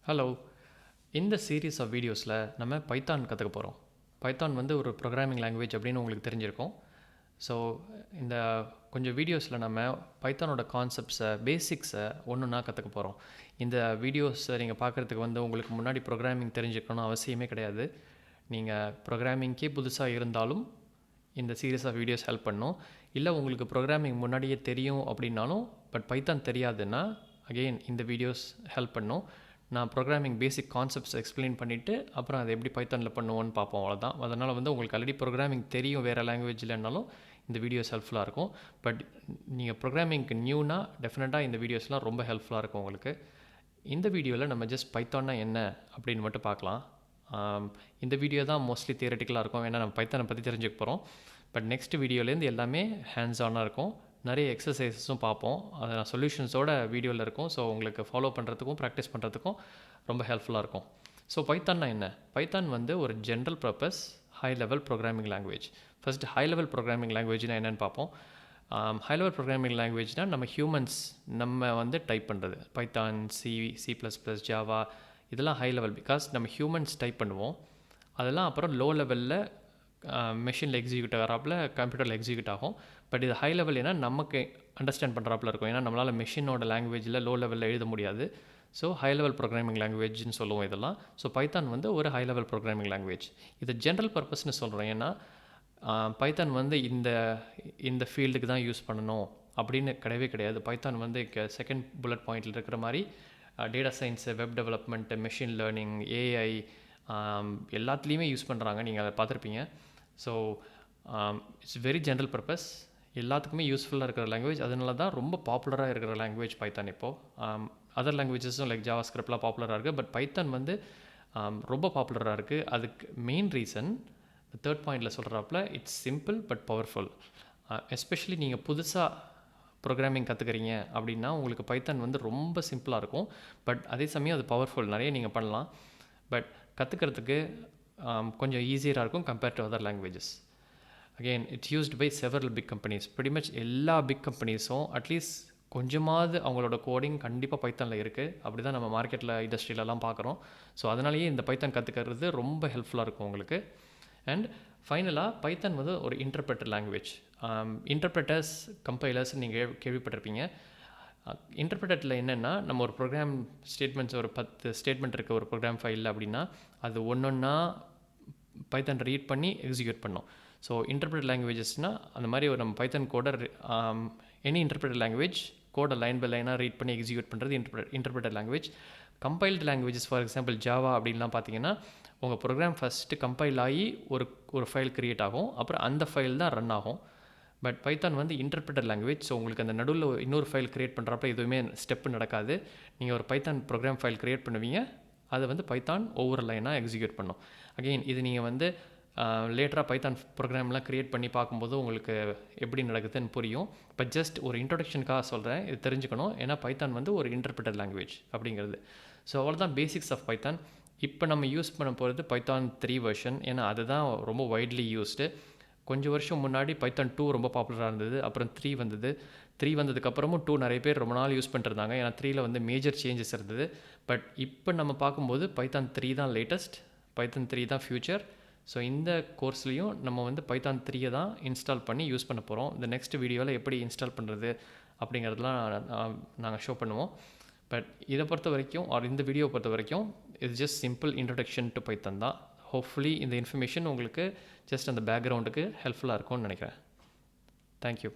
Hello. இந்த series of வீடியோஸில் நம்ம பைத்தான் கற்றுக்க போகிறோம். பைத்தான் வந்து ஒரு ப்ரோக்ராமிங் லாங்குவேஜ் அப்படின்னு உங்களுக்கு தெரிஞ்சிருக்கும். ஸோ இந்த கொஞ்சம் வீடியோஸில் நம்ம பைத்தானோட கான்செப்ட்ஸை பேசிக்ஸை ஒன்றுன்னா கற்றுக்க போகிறோம். இந்த வீடியோஸை நீங்கள் பார்க்குறதுக்கு வந்து உங்களுக்கு முன்னாடி ப்ரோக்ராமிங் தெரிஞ்சுக்கணும்னு அவசியமே கிடையாது. நீங்கள் ப்ரோக்ராமிங்க்கே புதுசாக இருந்தாலும் இந்த சீரீஸ் ஆஃப் வீடியோஸ் ஹெல்ப் பண்ணும். இல்லை உங்களுக்கு ப்ரோக்ராமிங் முன்னாடியே தெரியும் அப்படின்னாலும் பட் பைத்தான் தெரியாதுன்னா அகெயின் இந்த வீடியோஸ் ஹெல்ப் பண்ணும். நான் ப்ரோக்ராமிங் பேசிக் கான்செப்ட்ஸ் எக்ஸ்பிளைன் பண்ணிவிட்டு அப்புறம் அதை எப்படி பைத்தானில் பண்ணுவோன்னு பார்ப்போம், அவ்வளோதான். அதனால் வந்து உங்களுக்கு ஆல்ரெடி ப்ரோக்ராமிங் தெரியும் வேறு லாங்குவேஜ்லனாலும் இந்த வீடியோஸ் ஹெல்ப்ஃபுல்லாக இருக்கும். பட் நீங்கள் ப்ரோக்ராமிங்க்கு நியூனா டெஃபினட்டாக இந்த வீடியோஸ்லாம் ரொம்ப ஹெல்ப்ஃபுல்லாக இருக்கும் உங்களுக்கு. இந்த வீடியோவில் நம்ம ஜஸ்ட் பைத்தான்னா என்ன அப்படின்னு மட்டும் பார்க்கலாம். இந்த வீடியோ தான் மோஸ்ட்லி தியரட்டிக்கலாக இருக்கும், ஏன்னா நம்ம பைத்தானை பற்றி தெரிஞ்சுக்க போகிறோம். பட் நெக்ஸ்ட் வீடியோலேருந்து எல்லாமே ஹேண்ட்ஸ் ஆனாக இருக்கும். நிறைய எக்ஸசைஸஸும் பார்ப்போம், அதை நான் சொல்யூஷன்ஸோட வீடியோவில் இருக்கும். ஸோ உங்களுக்கு ஃபாலோ பண்ணுறதுக்கும் ப்ராக்டிஸ் பண்ணுறதுக்கும் ரொம்ப ஹெல்ப்ஃபுல்லாக இருக்கும். ஸோ பைத்தான்னா என்ன? பைத்தான் வந்து ஒரு general purpose high level programming language. First high level programming லாங்குவேஜ்னால் என்னென்னு பார்ப்போம். ஹை லெவல் ப்ரோக்ராமிங் லாங்குவேஜ்னால் நம்ம ஹியூமன்ஸ் நம்ம வந்து டைப் பண்ணுறது. பைத்தான், C++, ஜாவா இதெல்லாம் ஹை லெவல், பிகாஸ் நம்ம ஹியூமன்ஸ் டைப் பண்ணுவோம். அதெல்லாம் அப்புறம் லோ லெவலில் மெஷினில் எக்ஸிக்யூட் ஆகிறாப்புல கம்ப்யூட்டரில் எக்ஸிக்யூட் ஆகும். பட் இது ஹை லெவல் ஏன்னா நமக்கு அண்டர்ஸ்டாண்ட் பண்ணுறாப்புல இருக்கும், ஏன்னா நம்மளால் மெஷினோட லாங்குவேஜில் லோ லெவலில் எழுத முடியாது. ஸோ ஹை லெவல் ப்ரோக்ராமிங் லாங்குவேஜ்னு சொல்லுவோம் இதெல்லாம். ஸோ பைத்தான் வந்து ஒரு ஹை லெவல் ப்ரோக்ராமிங் லாங்குவேஜ். இது ஜென்ரல் பர்பஸ்னு சொல்கிறோம், ஏன்னா பைத்தான் வந்து இந்த ஃபீல்டுக்கு தான் யூஸ் பண்ணணும் அப்படின்னு கிடையவே கிடையாது. பைத்தான் வந்து செகண்ட் புல்லட் பாயிண்டில் இருக்கிற மாதிரி data science, web development, machine learning, AI எல்லாத்துலேயுமே யூஸ் பண்ணுறாங்க, நீங்கள் அதை பார்த்துருப்பீங்க. So it's very general purpose, எல்லாத்துக்குமே யூஸ்ஃபுல்லாக இருக்கிற லாங்குவேஜ். அதனால தான் ரொம்ப பாப்புலராக இருக்கிற லாங்குவேஜ் பைத்தான். இப்போது அதர் லாங்குவேஜஸும் லைக் ஜாவா ஸ்கிரிப்ட்லாம் பாப்புலராக இருக்குது, பட் பைத்தான் வந்து ரொம்ப பாப்புலராக இருக்குது. அதுக்கு மெயின் ரீசன் தேர்ட் பாயிண்டில் சொல்கிறாப்புல it's simple but powerful. Especially நீங்கள் புதுசாக ப்ரோக்ராமிங் கற்றுக்கிறீங்க அப்படின்னா உங்களுக்கு பைத்தான் வந்து ரொம்ப சிம்பிளாக இருக்கும். பட் அதே சமயம் அது பவர்ஃபுல், நிறைய நீங்கள் பண்ணலாம். பட் கற்றுக்கிறதுக்கு கொஞ்சம் ஈஸியராக இருக்கும் compared to other languages. Again it's used by several big companies. Pretty much எல்லா பிக் கம்பெனிஸும் அட்லீஸ்ட் கொஞ்சமாவது அவங்களோட கோடிங் கண்டிப்பாக பைத்தானில் இருக்குது. அப்படி தான் நம்ம மார்க்கெட்டில் இண்டஸ்ட்ரியிலலாம் பார்க்குறோம். ஸோ அதனாலேயே இந்த பைத்தான் கற்றுக்கிறது ரொம்ப ஹெல்ப்ஃபுல்லாக இருக்கும் உங்களுக்கு. அண்ட் ஃபைனலாக பைத்தான் வந்து ஒரு இன்டர்பிரட்டர் லாங்குவேஜ். இன்டர்பிரட்டர்ஸ், கம்பைலர்ஸ் நீங்கள் கேள்விப்பட்டிருப்பீங்க. இன்டர்பிரட்டரில் என்னென்னா, நம்ம ஒரு ப்ரோக்ராம் ஸ்டேட்மெண்ட்ஸ் ஒரு 10 ஸ்டேட்மெண்ட் இருக்குது ஒரு ப்ரோக்ராம் ஃபைலில் அப்படின்னா அது ஒன்றா பைத்தான் ரீட் பண்ணி எக்ஸிக்யூட் பண்ணோம். ஸோ இன்டர்பிரட்டர் லாங்குவேஜஸ்னால் அந்த மாதிரி ஒரு நம்ம பைத்தான் கோடை எனி இன்டர்பிரட்டர் லாங்குவேஜ் கோடை லைன் பை லைனாக ரீட் பண்ணி எக்ஸிக்யூட் பண்ணுறது interpreter language. Compiled languages for example Java அப்படின்லாம் பார்த்தீங்கன்னா உங்கள் ப்ரோக்ராம் ஃபஸ்ட்டு கம்பைல் ஆகி ஒரு ஃபைல் க்ரியேட் ஆகும், அப்புறம் அந்த ஃபைல் தான் ரன் ஆகும். பட் பைத்தான் வந்து இன்டர்பிரட்டர் லாங்குவேஜ். ஸோ உங்களுக்கு அந்த நடுவில் இன்னொரு ஃபைல் க்ரியேட் பண்ணுறப்ப எதுவுமே ஸ்டெப்பு நடக்காது. நீங்கள் ஒரு பைத்தான் ப்ரோக்ராம் ஃபைல் க்ரியேட் பண்ணுவீங்க, அதை வந்து பைத்தான் ஒவ்வொரு லைனாக எக்ஸிக்யூட் பண்ணும். அகெயின் இது நீங்கள் வந்து லேட்டராக பைத்தான் ப்ரோக்ராம்லாம் க்ரியேட் பண்ணி பார்க்கும்போது உங்களுக்கு எப்படி நடக்குதுன்னு புரியும். பட் ஜஸ்ட் ஒரு இன்ட்ரொடக்ஷனுக்காக சொல்கிறேன், இது தெரிஞ்சுக்கணும். ஏன்னா பைத்தான் வந்து ஒரு இன்டர்பிரட்டர் லாங்குவேஜ் அப்படிங்கிறது. ஸோ அவ்வளோதான் பேசிக்ஸ் ஆஃப் பைத்தான். இப்போ நம்ம யூஸ் பண்ண போகிறது பைத்தான் 3 வெர்ஷன், ஏன்னா அதுதான் ரொம்ப வைட்லி யூஸ்டு. கொஞ்சம் வருஷம் முன்னாடி பைத்தான் 2 ரொம்ப பாப்புலராக இருந்தது, அப்புறம் 3 வந்தது. 3 வந்ததுக்கப்புறமும் 2 நிறைய பேர் ரொம்ப நாள் யூஸ் பண்ணிருந்தாங்க, ஏன்னா 3ல் வந்து மேஜர் சேஞ்சஸ் இருந்தது. பட் இப்போ நம்ம பார்க்கும்போது பைத்தான் 3 தான் லேட்டஸ்ட், பைத்தான் 3 தான் ஃப்யூச்சர். ஸோ இந்த கோர்ஸ்லேயும் நம்ம வந்து பைத்தான் 3 தான் இன்ஸ்டால் பண்ணி யூஸ் பண்ண போகிறோம். இந்த நெக்ஸ்ட் வீடியோவில் எப்படி இன்ஸ்டால் பண்ணுறது அப்படிங்கிறதுலாம் நாங்கள் ஷோ பண்ணுவோம். பட் இதை பொறுத்த வரைக்கும் இந்த வீடியோ பொறுத்த வரைக்கும் it's just simple introduction to Python தான். ஹோப்ஃபுல்லி இந்த இன்ஃபர்மேஷன் உங்களுக்கு ஜஸ்ட் அந்த பேக்ரவுண்டுக்கு ஹெல்ப்ஃபுல்லாக இருக்கும்னு நினைக்கிறேன். தேங்க்யூ.